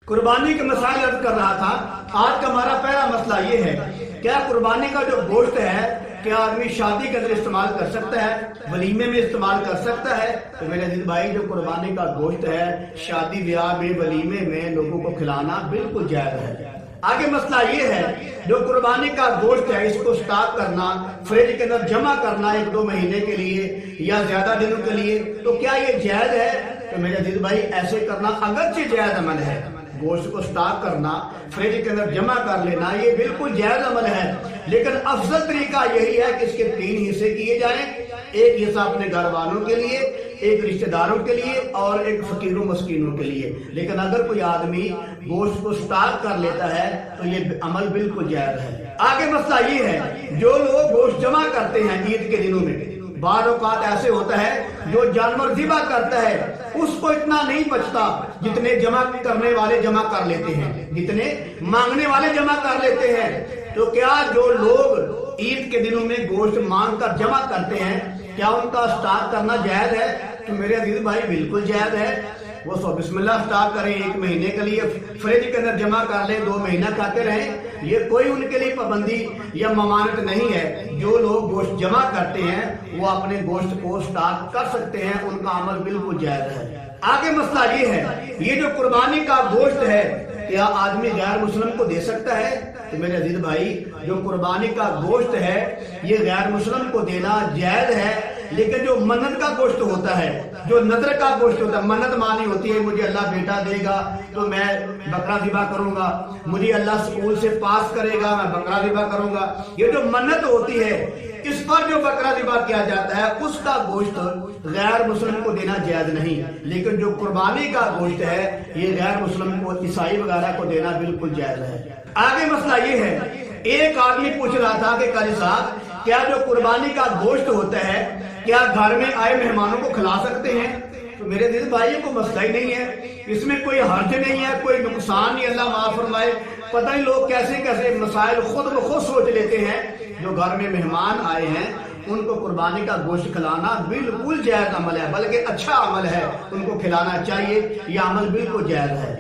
قربانی کے مسائل عرض کر رہا تھا۔ آج کا ہمارا پہلا مسئلہ یہ ہے، کیا قربانی کا جو گوشت ہے کیا آدمی شادی کے اندر استعمال کر سکتا ہے، ولیمے میں استعمال کر سکتا ہے؟ تو میرے عزیز بھائی، جو قربانی کا گوشت ہے شادی بیاہ میں، ولیمے میں لوگوں کو کھلانا بالکل جائز ہے۔ آگے مسئلہ یہ ہے، جو قربانی کا گوشت ہے اس کو سٹاک کرنا، فریج کے اندر جمع کرنا 1-2 مہینے کے لیے یا زیادہ دنوں کے لیے، تو کیا یہ جائز ہے؟ تو میرے عزیز بھائی، ایسے کرنا اگرچہ جائز عمل ہے، گوشت کو سٹاک کرنا، فریج کے اندر جمع کر لینا، یہ بالکل جائز عمل ہے، لیکن افضل طریقہ یہی ہے کہ اس کے 3 حصے کیے جائیں۔ ایک حصہ اپنے گھر والوں کے لیے، ایک رشتہ داروں کے لیے اور ایک فقیروں مسکینوں کے لیے۔ لیکن اگر کوئی آدمی گوشت کو سٹاک کر لیتا ہے تو یہ عمل بالکل جائز ہے۔ آگے مسئلہ یہ ہے، جو لوگ گوشت جمع کرتے ہیں عید کے دنوں میں، بعض اوقات ایسے ہوتا ہے جو جانور ذبح کرتا ہے اس کو اتنا نہیں بچتا جتنے جمع کرنے والے جمع کر لیتے ہیں، جتنے مانگنے والے جمع کر لیتے ہیں۔ تو کیا جو لوگ عید کے دنوں میں گوشت مانگ کر جمع کرتے ہیں، کیا ان کا سٹاک کرنا جائز ہے؟ تو میرے عزیز بھائی بالکل جائز ہے۔ وہ بسم اللہ سٹاک کریں، 1 مہینے کے لیے فریج کے اندر جمع کر لیں، 2 مہینہ کھاتے رہیں، یہ کوئی ان کے لیے پابندی یا ممانعت نہیں ہے۔ جو لوگ گوشت جمع کرتے ہیں وہ اپنے گوشت کو سٹاک کر سکتے ہیں، ان کا عمل بالکل جائز ہے۔ آگے مسئلہ یہ ہے، یہ جو قربانی کا گوشت ہے کیا آدمی غیر مسلم کو دے سکتا ہے؟ تو میرے عزیز بھائی، جو قربانی کا گوشت ہے یہ غیر مسلم کو دینا جائز ہے، لیکن جو منت کا گوشت ہوتا ہے، جو نذر کا گوشت ہوتا ہے، منت مانی ہوتی ہے مجھے اللہ بیٹا دے گا تو میں بکرا ذبح کروں گا، مجھے اللہ سکول سے پاس کرے گا میں بکرا ذبح کروں گا، یہ جو منت ہوتی ہے اس پر جو بکرا ذبح کیا جاتا ہے اس کا گوشت غیر مسلم کو دینا جائز نہیں، لیکن جو قربانی کا گوشت ہے یہ غیر مسلم کو، عیسائی وغیرہ کو دینا بالکل جائز ہے۔ آگے مسئلہ یہ ہے، ایک آدمی پوچھ رہا تھا کہ قاری صاحب کیا جو قربانی کا گوشت ہوتا ہے کیا گھر میں آئے مہمانوں کو کھلا سکتے ہیں؟ تو میرے دل بھائی کوئی مسئلہ ہی نہیں ہے، اس میں کوئی حرج نہیں ہے، کوئی نقصان نہیں، اللہ معاف فرمائے۔ پتہ ہی لوگ کیسے کیسے مسائل خود بخود سوچ لیتے ہیں۔ جو گھر میں مہمان آئے ہیں ان کو قربانی کا گوشت کھلانا بالکل جائز عمل ہے، بلکہ اچھا عمل ہے، ان کو کھلانا چاہیے، یہ عمل بالکل جائز ہے۔